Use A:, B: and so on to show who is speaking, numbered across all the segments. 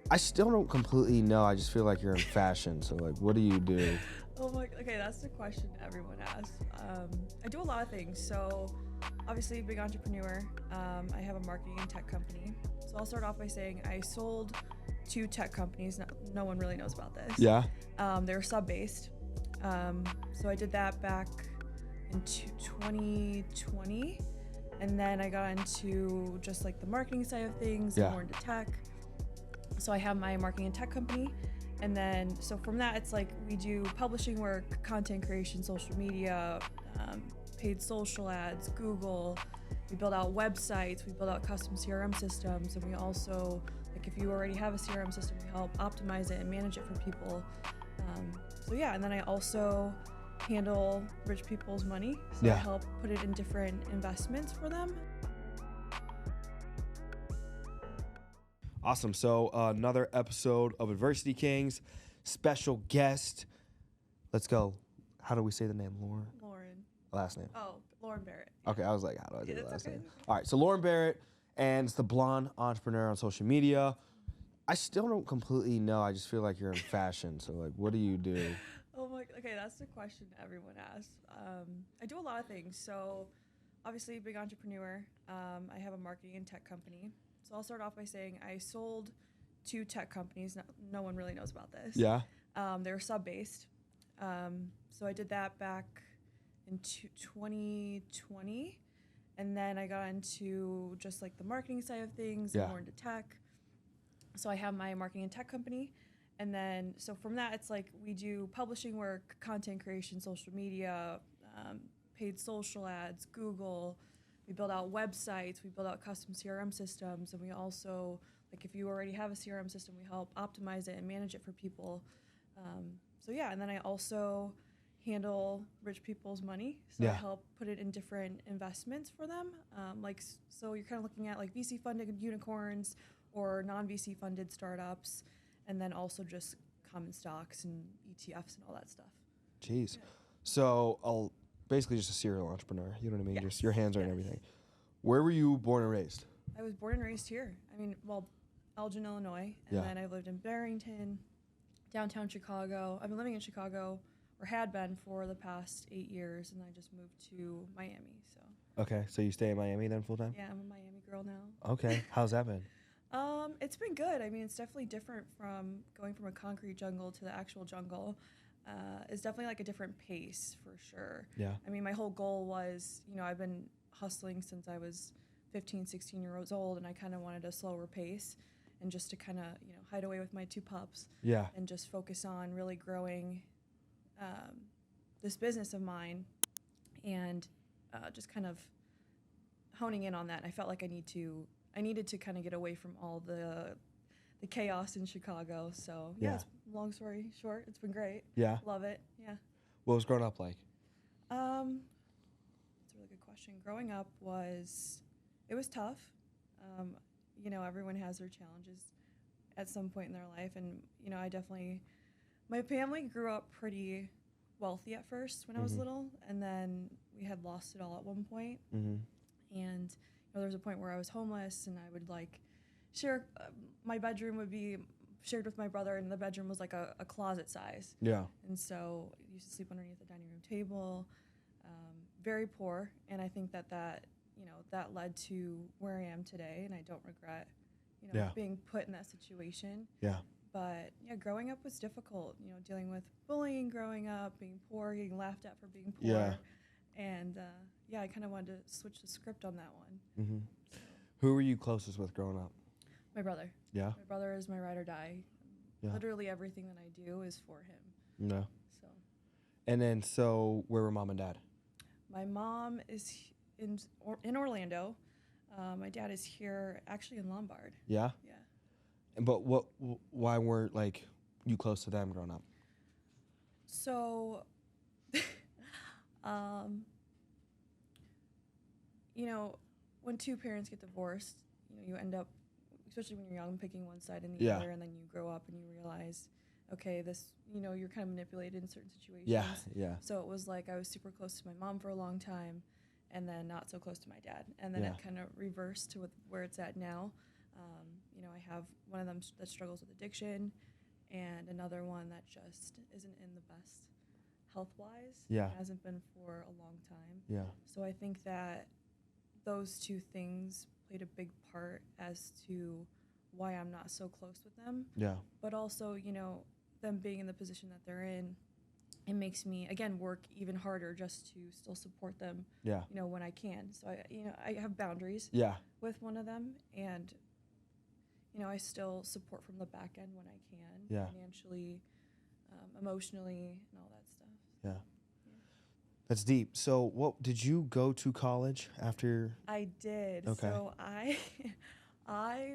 A: I still don't completely know. I just feel like you're in fashion. So like, what do you do?
B: Oh my, okay, that's the question everyone asks. I do a lot of things. So, obviously, big entrepreneur. I have a marketing and tech company. So, I'll start off by saying I sold two tech companies. No one really knows about this.
A: Yeah.
B: They're sub-based. So, I did that back in 2020. And then I got into just like the marketing side of things and more into tech. So I have my marketing and tech company. And then, so from that, it's like we do publishing work, content creation, social media, paid social ads, Google. We build out websites, we build out custom CRM systems, and we also, like if you already have a CRM system, we help optimize it and manage it for people. So yeah, and then I also handle rich people's money. So I help put it in different investments for them.
A: Awesome. So another episode of Adversity Kings. Special guest. Let's go. How do we say the name? Lauren?
B: Lauren.
A: Last name?
B: Oh, Lauren Barrett.
A: Okay, I was like, how do I say the last
B: okay.
A: name? All right, so Lauren Barrett, and it's the blonde entrepreneur on social media. I still don't completely know. I just feel like you're in fashion. So like, what do you do?
B: Oh my, okay, that's the question everyone asks. I do a lot of things. So obviously, big entrepreneur. I have a marketing and tech company. So I'll start off by saying I sold two tech companies. No one really knows about this.
A: Yeah.
B: They're sub-based. So I did that back in 2020. And then I got into just like the marketing side of things and more into tech. So I have my marketing and tech company. And then, so from that, it's like we do publishing work, content creation, social media, paid social ads, Google. We build out websites, we build out custom CRM systems, and we also, like if you already have a CRM system, we help optimize it and manage it for people. So yeah, and then I also handle rich people's money. So I help put it in different investments for them. So you're kind of looking at like VC funded unicorns or non-VC funded startups, and then also just common stocks and ETFs and all that stuff.
A: Jeez. Yeah. So I'll basically just a serial entrepreneur. You know what I mean?
B: Yes.
A: Just your hands are in everything. Where were you born and raised?
B: I was born and raised here. I mean, well, Elgin, Illinois, and then I lived in Barrington, downtown Chicago. I've been living in Chicago, or had been for the past 8 years, and I just moved to Miami. So.
A: Okay, so you stay in Miami then full time?
B: Yeah, I'm a Miami girl now.
A: Okay, how's that been?
B: It's been good. I mean, it's definitely different from going from a concrete jungle to the actual jungle. It's definitely like a different pace for sure.
A: Yeah.
B: I mean, my whole goal was, I've been hustling since I was 15, 16 years old, and I kind of wanted a slower pace and just to kind of, hide away with my two pups.
A: Yeah.
B: And just focus on really growing this business of mine and just kind of honing in on that. I felt like I needed to kind of get away from all the chaos in Chicago. So yeah, long story short, it's been great.
A: Yeah.
B: Love it. Yeah.
A: What was growing up like?
B: That's a really good question. Growing up it was tough. Everyone has their challenges at some point in their life. And, my family grew up pretty wealthy at first when I was little. And then we had lost it all at one point. Mm-hmm. And there was a point where I was homeless, and I would share. My bedroom would be shared with my brother, and the bedroom was like a closet size. Yeah. And so I used to sleep underneath the dining room table. Very poor, and I think that led to where I am today, and I don't regret, being put in that situation. Yeah. But yeah, growing up was difficult. Dealing with bullying growing up, being poor, getting laughed at for being poor. Yeah. And I kind of wanted to switch the script on that one.
A: Mm-hmm. So. Who were you closest with growing up?
B: My brother.
A: Yeah.
B: My brother is my ride or die. Yeah. Literally everything that I do is for him.
A: No. So. And then, where were mom and dad?
B: My mom is in Orlando. My dad is here, actually in Lombard.
A: Yeah. Yeah. But why weren't you close to them growing up?
B: So, when two parents get divorced, you end up, especially when you're young, picking one side and the other, and then you grow up and you realize, okay, you're kind of manipulated in certain situations.
A: Yeah, yeah.
B: So it was like I was super close to my mom for a long time, and then not so close to my dad. And then it kind of reversed to where it's at now. You know, I have one of them that struggles with addiction, and another one that just isn't in the best health-wise.
A: Yeah.
B: Hasn't been for a long time.
A: Yeah.
B: So I think that those two things played a big part as to why I'm not so close with them.
A: Yeah.
B: But also, you know, them being in the position that they're in, it makes me, again, work even harder just to still support them,
A: Yeah.
B: you know, when I can. So, I have boundaries
A: Yeah.
B: with one of them, and, you know, I still support from the back end when I can,
A: Yeah.
B: financially, emotionally, and all that stuff.
A: Yeah. That's deep. So what did you go to college after?
B: I did.
A: Okay.
B: So I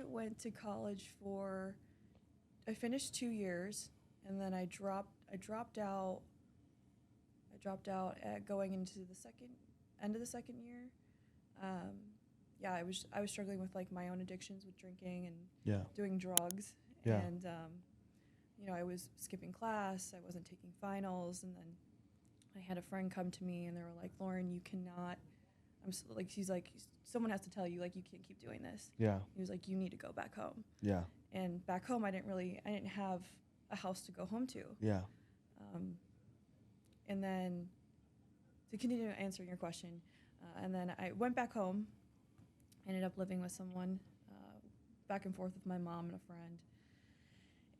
B: went to college I finished 2 years, and then I dropped out at going into the end of the second year. Yeah, I was struggling with like my own addictions with drinking and doing drugs.
A: Yeah.
B: And you know, I was skipping class, I wasn't taking finals, and then I had a friend come to me and they were like, "Lauren, you cannot." She's like, "Someone has to tell you, like, you can't keep doing this."
A: Yeah.
B: He was like, "You need to go back home."
A: Yeah.
B: And back home, I didn't have a house to go home to.
A: Yeah.
B: And then to continue answering your question, and then I went back home, ended up living with someone, back and forth with my mom and a friend.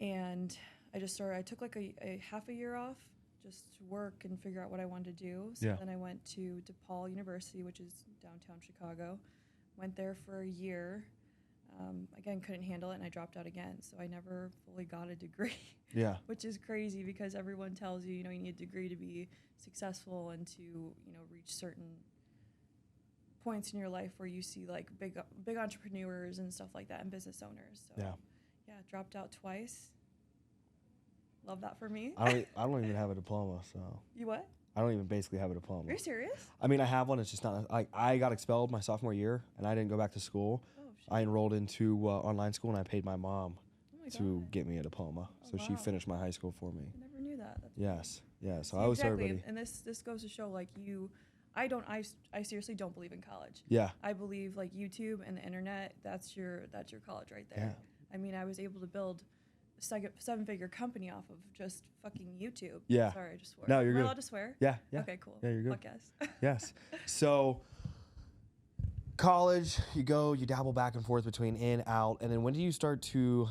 B: And I took like a half a year off just to work and figure out what I wanted to do. So then I went to DePaul University, which is downtown Chicago. Went there for a year. Again, couldn't handle it, and I dropped out again. So I never fully got a degree.
A: Yeah.
B: Which is crazy because everyone tells you, you know, you need a degree to be successful and to, you know, reach certain points in your life where you see like big entrepreneurs and stuff like that and business owners. So yeah, dropped out twice. Love that for me.
A: I don't even have a diploma, so.
B: You what?
A: I don't even basically have a diploma.
B: Are you serious?
A: I mean, I have one. It's just not like I got expelled my sophomore year, and I didn't go back to school.
B: Oh, shit.
A: I enrolled into online school, and I paid my mom to
B: God.
A: get me a diploma. So she finished my high school for me.
B: I never knew that. That's
A: Yes. Yeah. So
B: See,
A: I was
B: exactly.
A: everybody.
B: And this goes to show like I seriously don't believe in college.
A: Yeah.
B: I believe like YouTube and the internet, that's your college right there.
A: Yeah.
B: I mean, I was able to build a seven-figure company off of just fucking YouTube.
A: Yeah.
B: Sorry, I just swore.
A: No, you're
B: Am
A: good.
B: I allowed to swear?
A: Yeah. Yeah.
B: Okay, cool.
A: Yeah, you're good.
B: Fuck yes.
A: Yes. So college, you dabble back and forth between in, out, and then when do you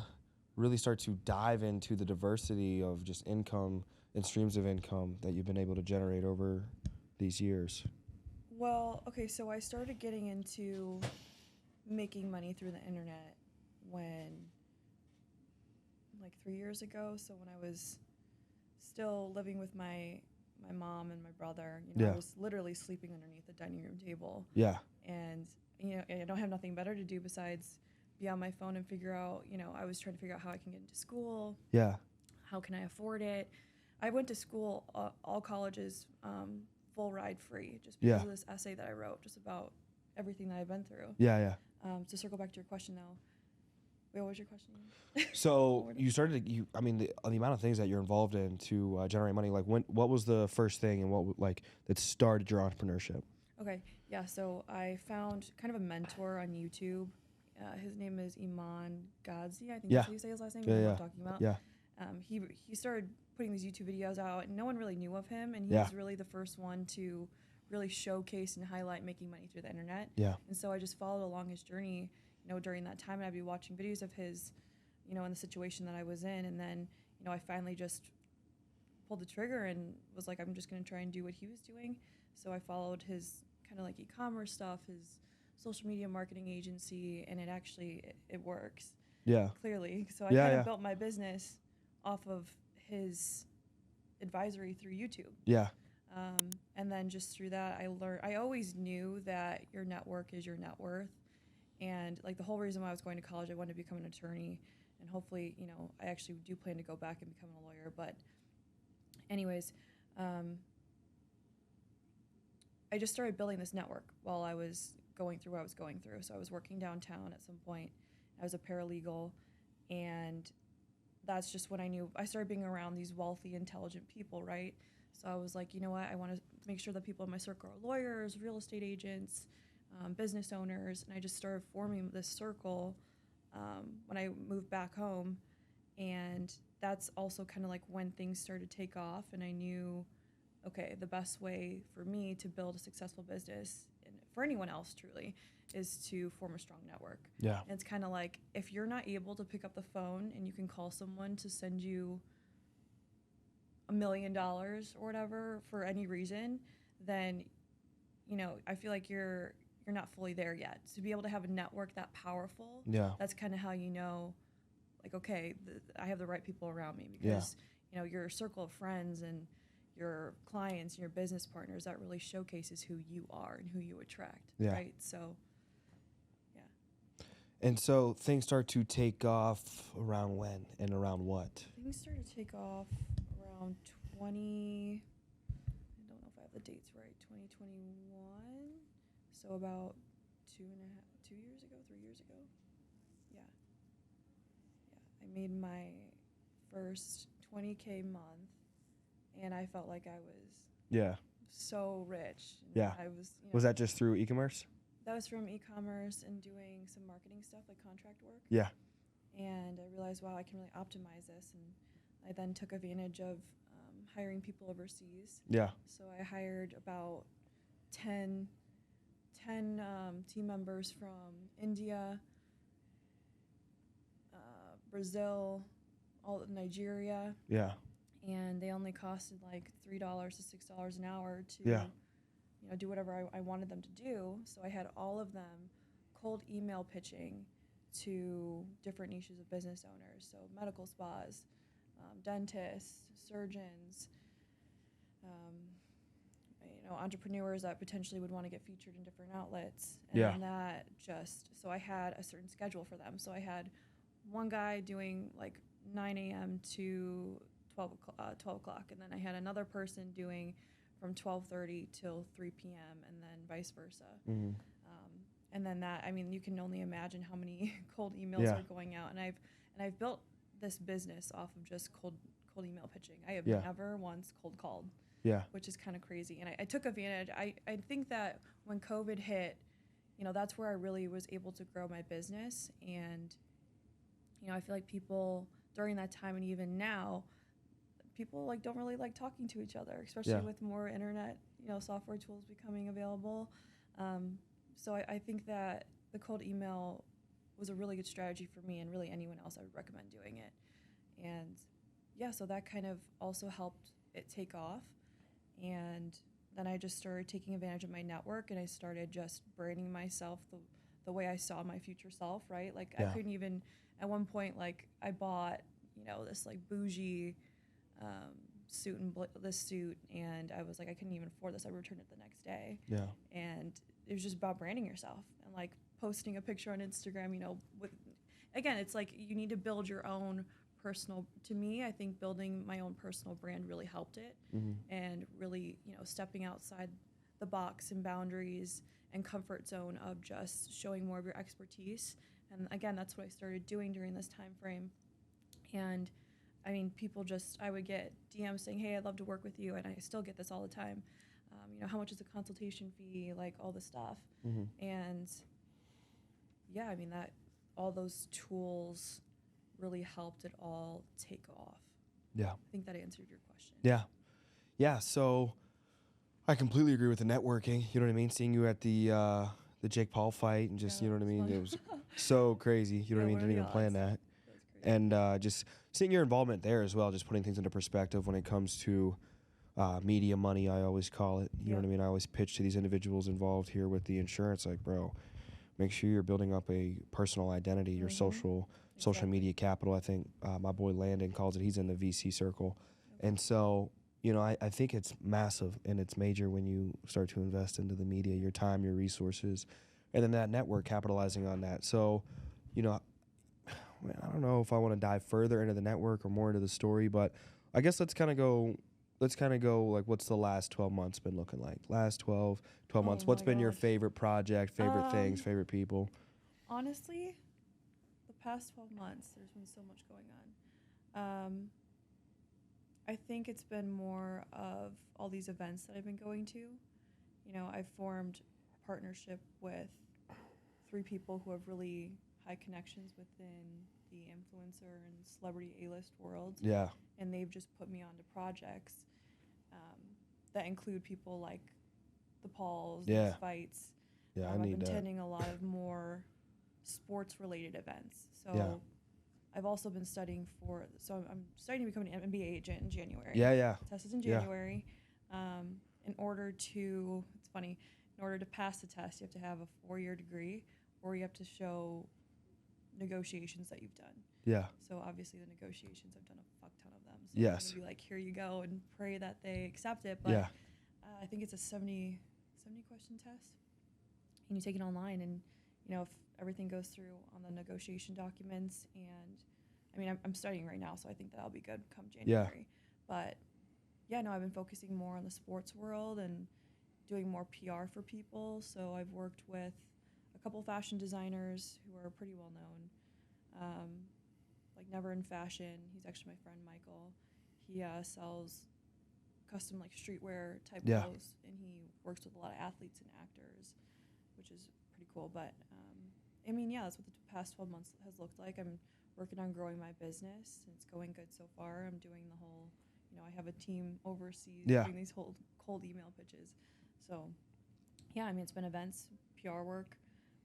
A: really start to dive into the diversity of just income and streams of income that you've been able to generate over these years?
B: Well, okay, so I started getting into making money through the internet like 3 years ago. So when I was still living with my mom and my brother, you know, I was literally sleeping underneath the dining room table.
A: Yeah.
B: And, you know, I don't have nothing better to do besides be on my phone and figure out, you know, I was trying to figure out how I can get into school.
A: Yeah.
B: How can I afford it? I went to school, all colleges, full ride free, just because of this essay that I wrote, just about everything that I've been through.
A: Yeah. Yeah.
B: To circle back to your question, though. Wait, what was your question?
A: So you started. The amount of things that you're involved in to generate money. Like, what was the first thing, and what that started your entrepreneurship?
B: Okay, yeah. So I found kind of a mentor on YouTube. His name is Iman Ghazi. I think that's how you say his last name. You know what I'm talking about.
A: Yeah.
B: He started putting these YouTube videos out, and no one really knew of him, and he was really the first one to really showcase and highlight making money through the internet.
A: Yeah.
B: And so I just followed along his journey, you know, during that time, and I'd be watching videos of his, you know, in the situation that I was in, and then, you know, I finally just pulled the trigger and was like, I'm just going to try and do what he was doing. So I followed his kind of like e-commerce stuff, his social media marketing agency, and it works.
A: Yeah.
B: Clearly. So I kind of built my business off of his advisory through YouTube.
A: Yeah.
B: And then just through that, I always knew that your network is your net worth. And like the whole reason why I was going to college, I wanted to become an attorney, and hopefully, you know, I actually do plan to go back and become a lawyer. But anyways, I just started building this network while I was going through what I was going through. So I was working downtown at some point. I was a paralegal, and that's just when I started being around these wealthy, intelligent people, right? So I was like, you know what, I want to make sure that people in my circle are lawyers, real estate agents, business owners, and I just started forming this circle when I moved back home. And that's also kind of like when things started to take off. And I knew, okay, the best way for me to build a successful business, and for anyone else truly, is to form a strong network.
A: Yeah.
B: And it's kind of like, if you're not able to pick up the phone and you can call someone to send you $1 million or whatever for any reason, then, you know, I feel like you're not fully there yet. To be able to have a network that powerful,
A: Yeah.
B: that's kind of how you know, like, okay, I have the right people around me, because, you know, your circle of friends and your clients and your business partners, that really showcases who you are and who you attract, right? So, yeah.
A: And so things start to take off around when and around what?
B: Things started to take off around I don't know if I have the dates right, 2021. So about 3 years ago. Yeah. I made my first 20K month, and I felt like I was so rich.
A: Yeah.
B: I was, you know,
A: Was that just through e-commerce?
B: That was from e-commerce and doing some marketing stuff like contract work.
A: Yeah.
B: And I realized, wow, I can really optimize this. And I then took advantage of hiring people overseas.
A: Yeah.
B: So I hired about 10 team members from India, Brazil, all Nigeria.
A: Yeah.
B: And they only costed like $3 to $6 an hour to,
A: Yeah.
B: you know, do whatever I wanted them to do. So I had all of them cold email pitching to different niches of business owners. So medical spas, dentists, surgeons, you know, entrepreneurs that potentially would want to get featured in different outlets. And then that so I had a certain schedule for them. So I had one guy doing like 9 a.m. to 12 o'clock. And then I had another person doing from 12:30 till 3 p.m. and then vice versa.
A: Mm-hmm.
B: And then that, I mean, you can only imagine how many cold emails are going out. And I've built this business off of just cold email pitching. I have never once cold called.
A: Yeah.
B: Which is kind of crazy. And I took advantage. I think that when COVID hit, you know, that's where I really was able to grow my business. And, you know, I feel like people during that time and even now, people like don't really like talking to each other, especially with more internet, you know, software tools becoming available. So I think that the cold email was a really good strategy for me, and really anyone else I would recommend doing it. And yeah, so that kind of also helped it take off. And then I just started taking advantage of my network, and I started just branding myself the way I saw my future self, right? Like I couldn't even, at one point, like I bought, you know, this like bougie suit and I was like, I couldn't even afford this. I returned it the next day. Yeah. And it was just about branding yourself and like posting a picture on Instagram, you know, again, it's like you need to build your own personal, to me, I think building my own personal brand really helped it. Mm-hmm. And really, you know, stepping outside the box and boundaries and comfort zone of just showing more of your expertise. And again, that's what I started doing during this time frame. And I mean, I would get DMs saying, hey, I'd love to work with you. And I still get this all the time. You know, how much is a consultation fee? Like all this stuff. Mm-hmm. And yeah, I mean, all those tools really helped it all take off. Yeah. I think that answered your question.
A: Yeah. Yeah. So I completely agree with the networking. You know what I mean? Seeing you at the Jake Paul fight and just, you know what I mean? It was so crazy. You know what I mean? Didn't even plan that. And just seeing your involvement there as well, just putting things into perspective when it comes to media money, I always call it. You know what I mean? I always pitch to these individuals involved here with the insurance, like, bro, make sure you're building up a personal identity, your social media capital. I think my boy Landon calls it. He's in the VC circle. Okay. And so, you know, I think it's massive and it's major when you start to invest into the media, your time, your resources, and then that network capitalizing on that. So, you know, I don't know if I want to dive further into the network or more into the story, but I guess let's kind of go like, what's the last 12 months been looking like? Last 12 months. What's been your favorite project, favorite things, favorite people?
B: Honestly, the past 12 months, there's been so much going on. I think it's been more of all these events that I've been going to. You know, I've formed partnership with 3 people who have really high connections within the influencer and celebrity A-list world.
A: Yeah.
B: And they've just put me onto projects that include people like the Pauls,
A: Yeah.
B: these fights.
A: Yeah, I
B: I've
A: need
B: been
A: that.
B: attending a lot of more sports-related events. So
A: Yeah.
B: I've also been studying so I'm studying to become an NBA agent in January.
A: Yeah, yeah.
B: The test is in
A: Yeah.
B: January. In order to, it's funny, in order to pass the test, you have to have a 4-year degree, or you have to show negotiations that you've done.
A: Yeah.
B: So obviously the negotiations, I've done a fuck ton of them. So
A: Yes.
B: I'm going to be like, here you go, and pray that they accept it. But
A: Yeah.
B: I think it's a 70 question test. And you take it online, and, you know, if everything goes through on the negotiation documents, and, I mean, I'm studying right now, so I think that'll be good come January. But, yeah, no, I've been focusing more on the sports world and doing more PR for people. So I've worked with a couple fashion designers who are pretty well known. Like Never in Fashion. He's actually my friend Michael. He sells custom like streetwear type clothes, and he works with a lot of athletes and actors, which is pretty cool. But I mean, yeah, that's what the past 12 months has looked like. I'm working on growing my business, and it's going good so far. I'm doing the whole, you know, I have a team overseas doing these whole cold email pitches. So yeah, I mean, it's been events, PR work,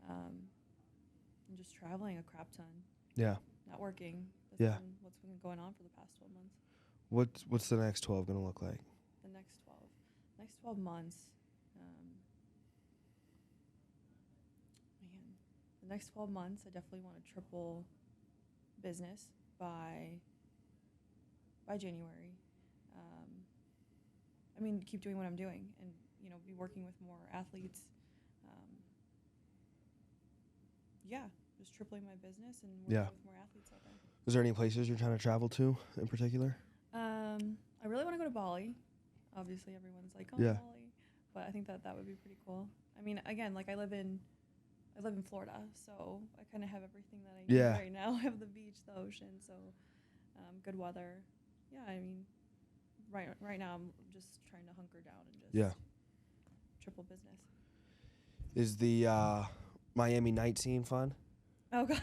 B: and just traveling a crap ton.
A: Yeah.
B: Networking. That's been what's been going on for the past 12 months.
A: What's the next 12 going to look like?
B: The next 12 months, man, the next 12 months, I definitely want to triple business by January. I mean, keep doing what I'm doing, and, you know, be working with more athletes. Yeah, just tripling my business and working with more athletes out there.
A: Is there any places you're trying to travel to in particular?
B: I really want to go to Bali. Obviously, everyone's like, oh, Bali. But I think that would be pretty cool. I mean, again, like I live in Florida, so I kind of have everything that I need right now. I have the beach, the ocean, so good weather. Yeah, I mean, right now I'm just trying to hunker down and just triple business.
A: Is the Miami night scene fun?
B: Oh God,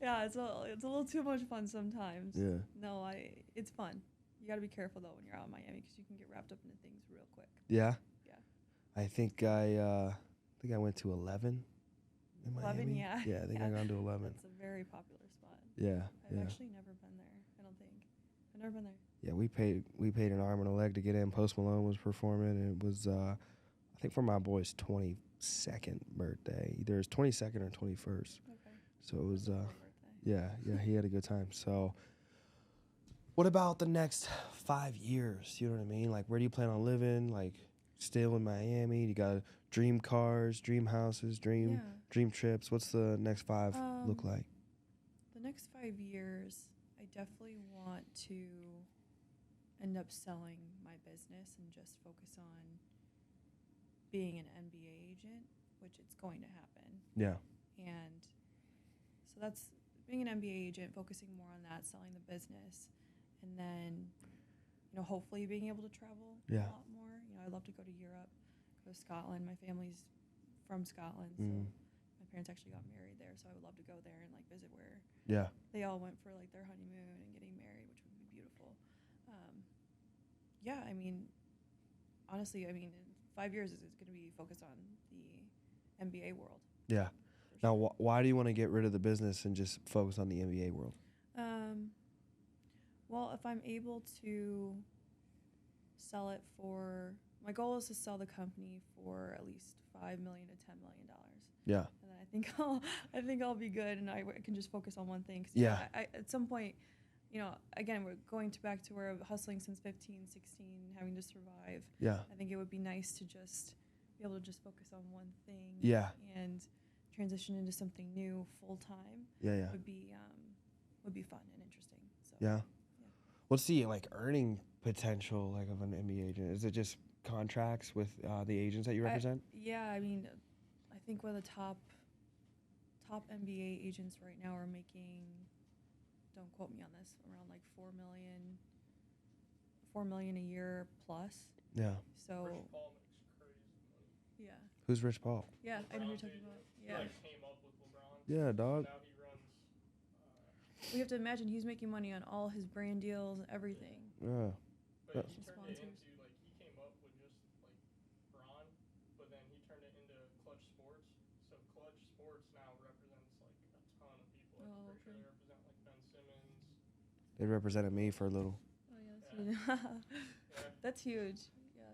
B: yeah, it's a little too much fun sometimes.
A: Yeah.
B: No, it's fun. You got to be careful though when you're out in Miami, because you can get wrapped up into things real quick.
A: Yeah.
B: Yeah.
A: I think I went to 11 in Miami.
B: 11, yeah.
A: Yeah, I think I gone to 11.
B: It's a very popular spot.
A: Yeah.
B: I've actually never been there. I don't think. I've never been there.
A: Yeah, we paid an arm and a leg to get in. Post Malone was performing, and it was I think for my boy's 22nd birthday, either his 22nd or 21st.
B: Okay.
A: So it was he had a good time. So what about the next 5 years? You know what I mean? Like, where do you plan on living? Like, still in Miami? You got dream cars, dream houses, dream trips. What's the next 5 look like?
B: The next 5 years, I definitely want to end up selling my business and just focus on being an NBA agent, which it's going to happen.
A: Yeah.
B: And so that's being an NBA agent, focusing more on that, selling the business, and then, you know, hopefully being able to travel a lot more. You know, I'd love to go to Europe, go to Scotland. My family's from Scotland, so my parents actually got married there, so I would love to go there and like visit where they all went for like their honeymoon and getting married, which would be beautiful. I mean, honestly, I mean, in 5 years is going to be focused on the NBA world.
A: Yeah. Now, why do you want to get rid of the business and just focus on the NBA world?
B: Well, if I'm able to sell it for, my goal is to sell the company for at least $5 million to $10 million.
A: Yeah.
B: And I think I'll be good, and I can just focus on one thing. 'Cause, I at some point, you know, again, we're going back to where I'm hustling since 15, 16, having to survive.
A: Yeah.
B: I think it would be nice to just be able to just focus on one thing.
A: Yeah.
B: And transition into something new full time.
A: Yeah.
B: Would be fun and interesting. So.
A: Yeah. What's the like earning potential like of an NBA agent? Is it just contracts with the agents that you represent?
B: I mean, I think one of the top NBA agents right now are making, don't quote me on this, around like $4 million a year plus.
A: Yeah.
B: So.
C: Rich Paul makes crazy money.
B: Yeah.
A: Who's Rich Paul?
B: Yeah, I know who you're talking about. Yeah.
C: He like came up with LeBron.
A: Yeah, dog.
C: Now he runs.
B: We have to imagine he's making money on all his brand deals and everything.
A: Yeah.
C: But he
B: And
C: turned it
B: sponsors.
C: into, like, he came up with just, like, Braun, but then he turned it into Clutch Sports. So Clutch Sports now represents, like, a ton of people. Like,
B: Oh,
C: I'm pretty
B: okay.
C: sure they represent, like, Ben Simmons.
A: They represented me for a little.
B: Oh yeah, that's
C: Yeah.
B: huge.
C: Yeah.
B: That's huge. Yeah.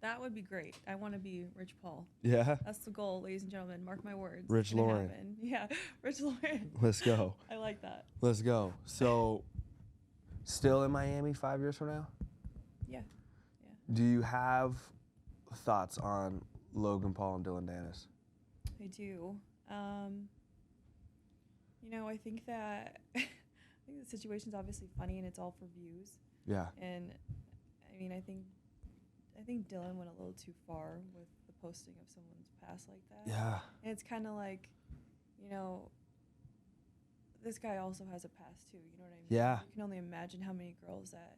B: That would be great. I want to be Rich Paul.
A: Yeah.
B: That's the goal, ladies and gentlemen. Mark my words.
A: Rich
B: It's gonna
A: Lauren.
B: happen. Yeah, Rich Lauren.
A: Let's go.
B: I like that.
A: Let's go. So, still in Miami 5 years from now?
B: Yeah.
A: Do you have thoughts on Logan Paul and Dylan Dennis?
B: I do. I think that the situation's obviously funny and it's all for views.
A: Yeah.
B: And I mean, I think Dylan went a little too far with the posting of someone's past like that.
A: Yeah.
B: And it's kind of like, this guy also has a past too. You know what I mean?
A: Yeah.
B: You can only imagine how many girls that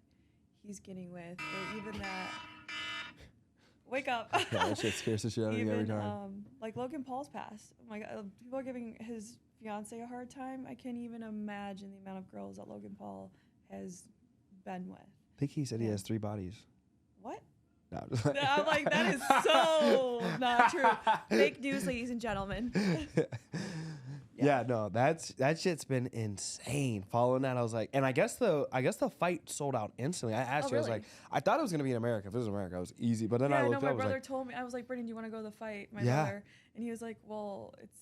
B: he's getting with, or even that. Wake up.
A: Yeah, that shit scares the shit out of me every time.
B: Like Logan Paul's past. Oh my God, people are giving his fiance a hard time. I can't even imagine the amount of girls that Logan Paul has been with.
A: I think he said he has 3 bodies.
B: What?
A: No, I'm just
B: I'm like, that is so not true. Fake news, ladies and gentlemen.
A: Yeah, no, that shit's been insane. Following that, I was like, and I guess the fight sold out instantly. I asked you, I was
B: really?
A: like, I thought it was gonna be in America. If it was in America, it was easy. But then
B: Yeah,
A: I
B: I know.
A: looked
B: My
A: up, I was
B: brother
A: like,
B: told me. I was like, Brendan, do you want to go to the fight? My
A: Yeah.
B: brother, and he was like, well, it's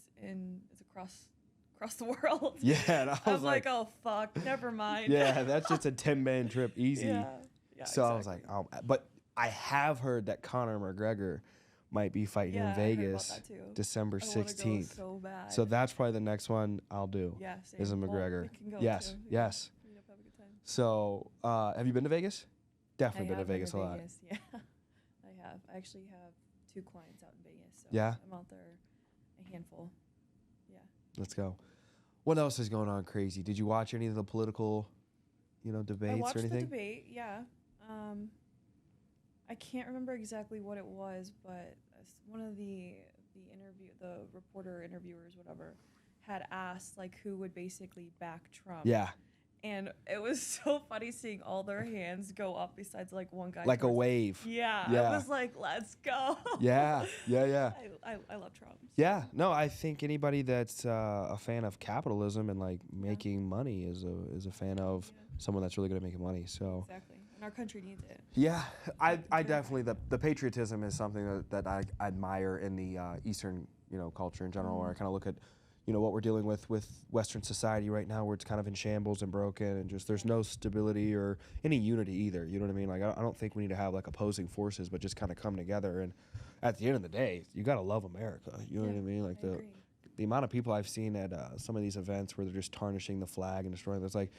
B: across the world.
A: yeah, and I was
B: like, oh fuck, never mind.
A: yeah, that's just a 10-man trip, easy.
B: Yeah,
A: So I was like, oh, but I have heard that Conor McGregor might be fighting
B: Yeah,
A: in
B: I heard about
A: Vegas
B: that too.
A: December
B: I wanna go
A: 16th.
B: so bad.
A: So that's probably the next one I'll do.
B: Yeah, same.
A: Is a
B: Well,
A: McGregor.
B: we can go
A: Yes,
B: too.
A: yes.
B: Meet up, have a good time.
A: So have you been to Vegas? Definitely been to
B: I have
A: Vegas a lot.
B: Vegas, yeah. I have. I actually have 2 clients out in Vegas. So
A: Yeah?
B: I'm out there a handful. Yeah.
A: Let's go. What else is going on crazy? Did you watch any of the political, debates
B: I watched
A: or anything?
B: the debate, yeah. I can't remember exactly what it was, but one of the reporter interviewers, whatever, had asked like who would basically back Trump.
A: Yeah.
B: And it was so funny seeing all their hands go up besides like one guy.
A: Like a wave.
B: Yeah.
A: Yeah.
B: I was like, let's go.
A: Yeah. Yeah.
B: I love Trump. So.
A: Yeah. No, I think anybody that's a fan of capitalism and like making money is a fan of someone that's really good at making money. So
B: Exactly. And our country needs it.
A: yeah, I definitely the patriotism is something that I admire in the Eastern culture in general. Where I kind of look at what we're dealing with Western society right now, where it's kind of in shambles and broken, and just there's no stability or any unity either. You know what I mean? Like I don't think we need to have like opposing forces, but just kind of come together. And at the end of the day, you gotta love America. You know what I mean? Like
B: I agree.
A: the amount of people I've seen at some of these events where they're just tarnishing the flag and destroying it. It's like,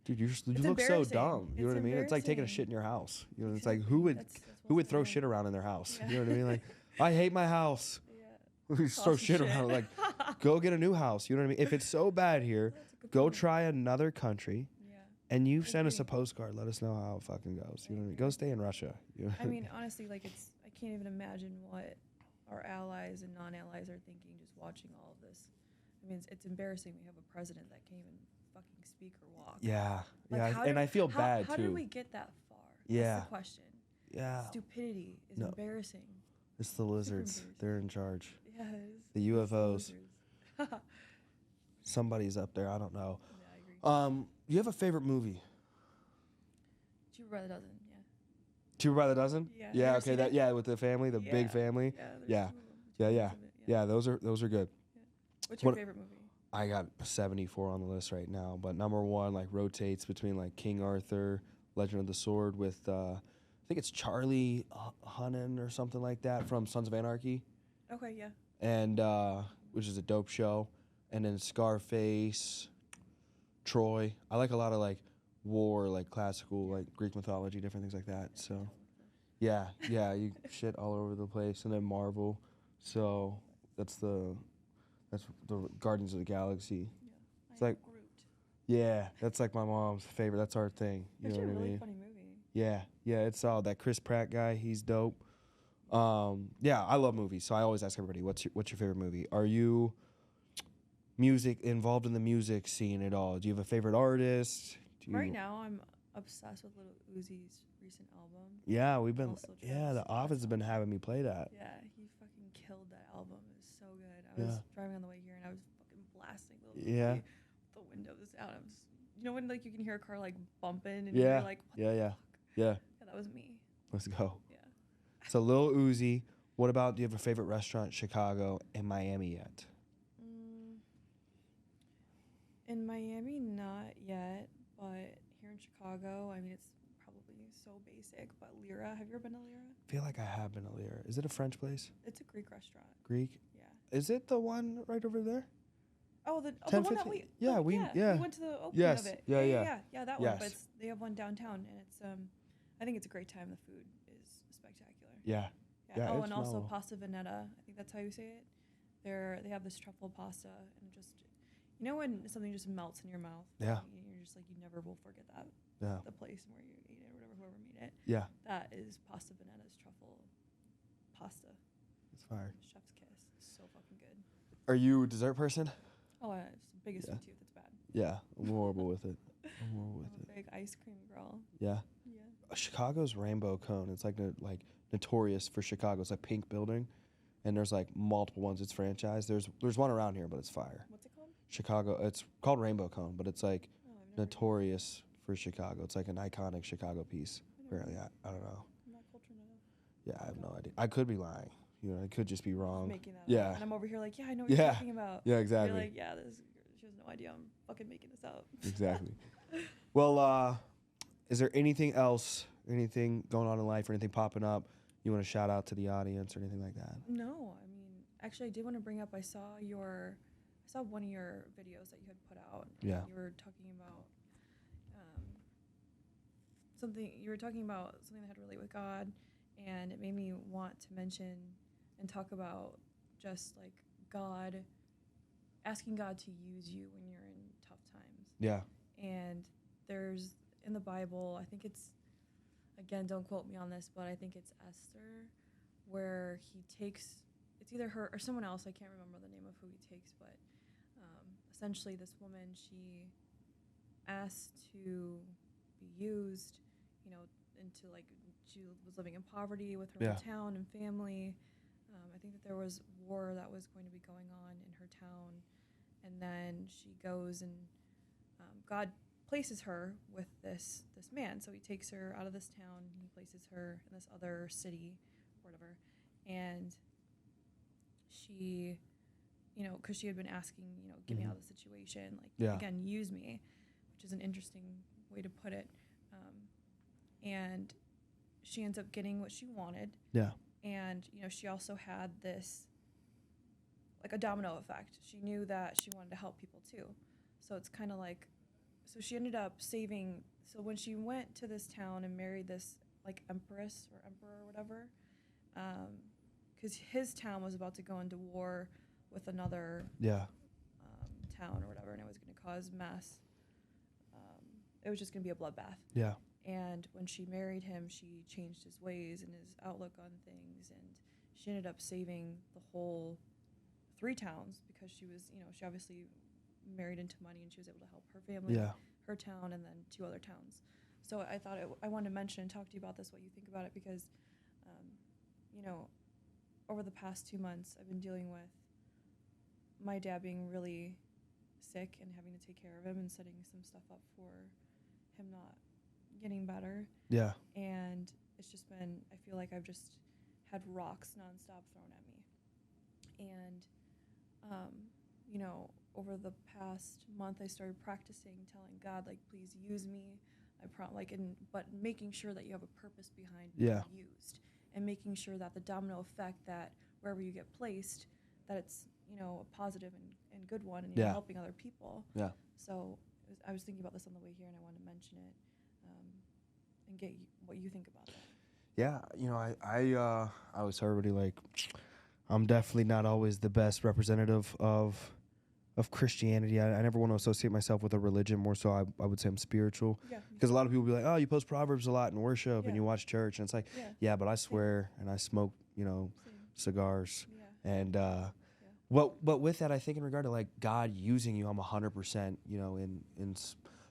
A: dude, you look so
B: embarrassing.
A: dumb. You know
B: It's
A: what I mean? It's like taking a
B: embarrassing.
A: shit in your house. It's
B: Exactly.
A: like who
B: That's
A: would throw
B: what's
A: shit around in their house?
B: Yeah.
A: You know what I mean? Like I hate my house.
B: Yeah.
A: We just throw
B: Awesome
A: shit
B: shit.
A: around. Like go get a new house. You know what I mean? If it's so bad here,
B: That's a good
A: go
B: point.
A: try another country.
B: Yeah.
A: And you send us a
B: agree.
A: postcard. Let us know how it fucking goes. You know what I mean? Go stay in Russia. You know?
B: I mean, honestly, like I can't even imagine what our allies and non-allies are thinking just watching all of this. I mean, it's embarrassing. We have a president that can't even fucking speak or walk.
A: Yeah,
B: Like,
A: yeah,
B: how
A: and
B: did-
A: I feel
B: how,
A: bad
B: How
A: too.
B: did we get that far?
A: Yeah.
B: That's the question.
A: Yeah,
B: Stupidity is
A: No.
B: embarrassing.
A: it's the lizards.
B: embarrassing.
A: They're in charge.
B: Yes.
A: The
B: it's
A: UFOs.
B: losers. Yeah,
A: Somebody's up there. I don't know.
B: I agree.
A: You have a favorite movie?
B: Two brother dozen. Yeah.
A: Two by the Dozen?
B: Yeah.
A: Yeah.
B: Ever
A: Okay.
B: seen
A: That.
B: it?
A: Yeah. With the family, the big
B: Yeah.
A: family.
B: Yeah. There's
A: Yeah.
B: 2 of 'em, 2
A: Yeah.
B: movies
A: Yeah.
B: of it,
A: Yeah. Those are good.
B: What's your
A: What-
B: favorite movie?
A: I got 74 on the list right now, but number one like rotates between like King Arthur, Legend of the Sword with I think it's Charlie Hunnam or something like that from Sons of Anarchy,
B: Okay. Yeah.
A: and which is a dope show, and then Scarface, Troy. I like a lot of like war, like classical, like Greek mythology, different things like that. So yeah, you shit all over the place, and then Marvel. So that's the Guardians of the Galaxy.
B: It's
A: like-
B: Groot.
A: Yeah, that's like my mom's favorite. That's our thing. You
B: It's
A: know
B: a
A: what I
B: really
A: mean?
B: funny movie.
A: Yeah, it's all that Chris Pratt guy. He's dope. Yeah, I love movies, so I always ask everybody, what's your favorite movie? Are you music, involved in the music scene at all? Do you have a favorite artist?
B: Right now, I'm obsessed with Lil Uzi's recent album.
A: Yeah, we've been.
B: Also
A: Yeah, the
B: Travis
A: office has been having me play that.
B: Yeah, he fucking killed that album. It was so good. I was
A: Yeah.
B: driving on the way here and I was fucking blasting Lil
A: Yeah.
B: Uzi. The windows down. I was, you know when like you can hear a car like bumping and
A: Yeah.
B: you're like, what
A: Yeah,
B: the
A: yeah.
B: fuck?
A: Yeah.
B: Yeah, that was me.
A: Let's go.
B: Yeah.
A: So Lil Uzi. What about? Do you have a favorite restaurant in Chicago and Miami yet?
B: In Miami, not yet, but here in Chicago, I mean, it's probably so basic, but Lyra, have you ever been to Lyra?
A: I feel like I have been to Lyra. Is it a French place?
B: It's a Greek restaurant.
A: Greek?
B: Yeah.
A: Is it the one right over there?
B: Oh, the
A: 10,
B: one that
A: 15?
B: we
A: Yeah,
B: we
A: we
B: went to the opening
A: Yes.
B: of it.
A: Yeah,
B: Yeah, that one.
A: Yes.
B: But they have one downtown, and it's I think it's a great time. The food is spectacular.
A: Yeah. Yeah,
B: Oh,
A: it's
B: and also
A: phenomenal.
B: pasta veneta. I think that's how you say it. They have this truffle pasta, and it just you know when something just melts in your mouth.
A: Yeah.
B: You're just like you never will forget that.
A: Yeah.
B: The place where you ate it, or whatever, whoever made it.
A: Yeah.
B: That is pasta veneta's truffle pasta.
A: It's fire.
B: Chef's kiss. It's so fucking good.
A: Are you a dessert person?
B: Oh, it's the biggest
A: Yeah.
B: sweet tooth. It's bad.
A: Yeah. I'm horrible with it. I'm horrible with
B: I'm
A: it.
B: a big ice cream girl.
A: Yeah.
B: Yeah.
A: Chicago's rainbow cone. It's like notorious for Chicago. It's like pink building, and there's like multiple ones. It's franchised. There's one around here, but it's fire.
B: What's it called?
A: Chicago. It's called rainbow cone, but it's like
B: Oh, I've never.
A: notorious for Chicago. It's like an iconic Chicago piece. Apparently, I don't know.
B: I'm not cultured enough.
A: Yeah, I have no idea. I could be lying. You know, I could just be
B: Just
A: wrong.
B: making that
A: Yeah.
B: up. And I'm over here like, yeah, I know what you're
A: Yeah.
B: talking about.
A: Yeah, exactly.
B: You're like, yeah, she has no idea. I'm fucking making this up.
A: Exactly. Well, is there anything else, anything going on in life or anything popping up you want to shout out to the audience or anything like that?
B: No, I mean, actually, I did want to bring up. I saw one of your videos that you had put out. And
A: Yeah.
B: You were talking about something. You were talking about something that had to relate with God, and it made me want to mention and talk about just like God, asking God to use you when you're in tough times.
A: Yeah.
B: And there's in the Bible, I think it's, again, don't quote me on this, but I think it's Esther, where he takes, it's either her or someone else, I can't remember the name of who he takes, but essentially this woman, she asked to be used, you know, into like, she was living in poverty with her
A: Yeah.
B: town and family. I think that there was war that was going to be going on in her town, and then she goes and God places her with this man. So he takes her out of this town, he places her in this other city or whatever, and she, you know, because she had been asking, you know, get me out of the situation, like,
A: Yeah.
B: again, use me, which is an interesting way to put it. And she ends up getting what she wanted.
A: Yeah.
B: And, you know, she also had this, like, a domino effect. She knew that she wanted to help people too. So it's kind of like, so she ended up saving, so when she went to this town and married this, like, empress or emperor or whatever, because his town was about to go into war with another
A: Yeah.
B: town or whatever, and it was going to cause mass, it was just going to be a bloodbath.
A: Yeah.
B: And when she married him, she changed his ways and his outlook on things, and she ended up saving the whole 3 towns because she was, you know, she obviously married into money and she was able to help her family,
A: Yeah.
B: her town, and then 2 other towns. So I thought I wanted to mention and talk to you about this, what you think about it, because, you know, over the past 2 months, I've been dealing with my dad being really sick and having to take care of him and setting some stuff up for him not getting better.
A: Yeah.
B: And it's just been, I feel like I've just had rocks nonstop thrown at me. And, you know, over the past month, I started practicing telling God, like, please use me. But making sure that you have a purpose behind being used, and making sure that the domino effect, that wherever you get placed, that it's, you know, a positive and good one, and you're helping other people.
A: Yeah.
B: So I was thinking about this on the way here, and I wanted to mention it, and get what you think about that.
A: Yeah, you know, I always tell everybody, like, I'm definitely not always the best representative of Christianity. I never want to associate myself with a religion. More so, I would say I'm spiritual.
B: Yeah.
A: Because a lot of people be like, oh, you post Proverbs a lot in worship and
B: Yeah.
A: you watch church. And it's like,
B: Yeah.
A: yeah, but I swear, and I smoke, you know,
B: Same.
A: cigars.
B: Yeah.
A: And Well, but with that, I think in regard to like God using you, I'm 100%, in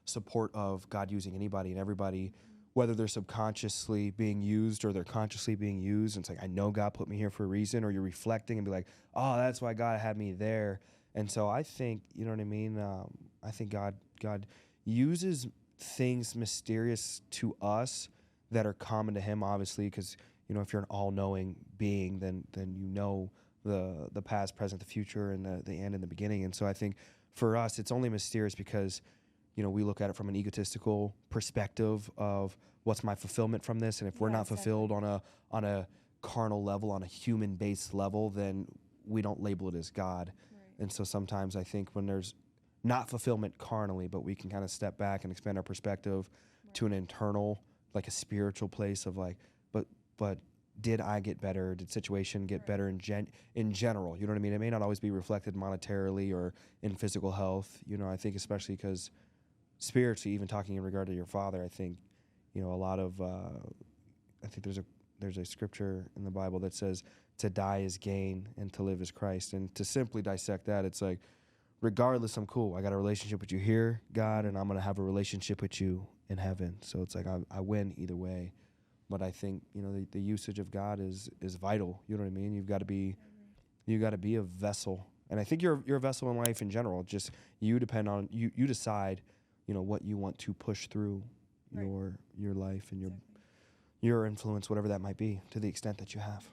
A: support of God using anybody and everybody, whether they're subconsciously being used or they're consciously being used. And it's like, I know God put me here for a reason, or you're reflecting and be like, oh, that's why God had me there. And so I think, you know what I mean? I think God uses things mysterious to us that are common to him, obviously, because, if you're an all-knowing being, then the past, present, the future, and the end and the beginning. And so I think for us, it's only mysterious because, we look at it from an egotistical perspective of what's my fulfillment from this. And if we're not fulfilled on a carnal level, on a human-based level, then we don't label it as God.
B: Right.
A: And so sometimes I think when there's not fulfillment carnally, but we can kind of step back and expand our perspective to an internal, like a spiritual place of like, but did I get better? Did situation get better in general? You know what I mean? It may not always be reflected monetarily or in physical health. I think especially because spiritually, even talking in regard to your father, I think, a lot of, I think there's a scripture in the Bible that says to die is gain and to live is Christ. And to simply dissect that, it's like, regardless, I'm cool. I got a relationship with you here, God, and I'm going to have a relationship with you in heaven. So it's like I win either way. But I think, the usage of God is vital. You know what I mean? You've got to be a vessel. And I think you're a vessel in life in general. Just you depend on you decide, what you want to push through your life and your influence, whatever that might be, to the extent that you have.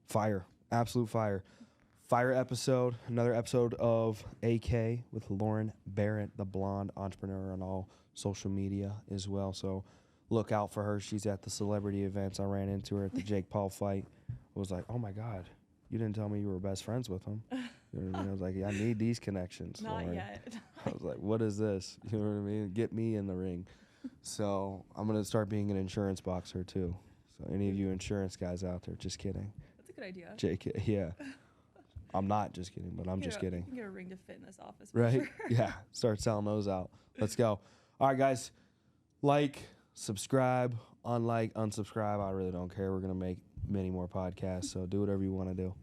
A: Fire. Absolute fire. Fire episode. Another episode of AK with Lauren Barrett, the blonde entrepreneur on all social media as well. So look out for her. She's at the celebrity events. I ran into her at the Jake Paul fight. I was like, oh my God, you didn't tell me you were best friends with him. You know what I mean? I was like, yeah, I need these connections.
B: Not
A: Lauren.
B: yet.
A: I was like, what is this? You know what I mean? Get me in the ring. So I'm going to start being an insurance boxer too. So any of you insurance guys out there, just kidding.
B: That's a good idea.
A: JK, yeah. I'm not just kidding, but I'm just kidding.
B: You can get a ring to fit in this office. For
A: Right?
B: Sure.
A: Yeah. Start selling those out. Let's go. All right, guys. Like, subscribe, unlike, unsubscribe. I really don't care. We're going to make many more podcasts, so do whatever you want to do.